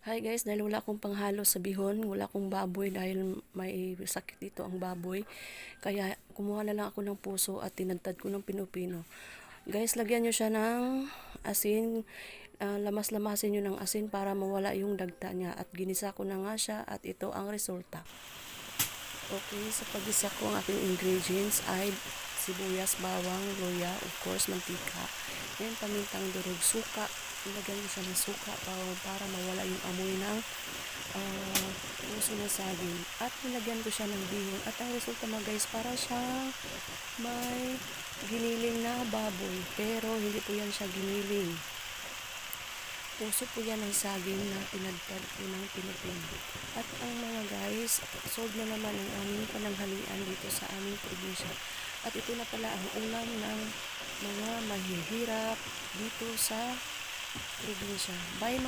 Hi guys, dahil wala akong panghalo sa bihon, wala akong baboy dahil may sakit dito ang baboy. Kaya kumuha na lang ako ng puso at tinadtad ko ng pinupino. Guys, lagyan nyo siya ng asin. Lamas-lamasin nyo ng asin para mawala yung dagta niya. At ginisa ko na nga siya at ito ang resulta. Okay, sa pag-isa ko ang aking ingredients ay sibuyas, bawang, luya, of course, mantika. Yan, pamintang durog, suka. Ilagay mo siya ng suka para mawala yung amoy ng puso ng saging. At nilagyan ko siya ng bihon. At ang resulta mo guys, para siyang may giniling na baboy. Pero hindi po yan siya giniling. Puso po yan ng saging na tinadtad po ng pinupino. At ang mga guys, sold na naman ang aming pananghalian dito sa aming probinsya. At ito na pala ang ulam ng mga mahihirap dito sa probinsya. Bye mga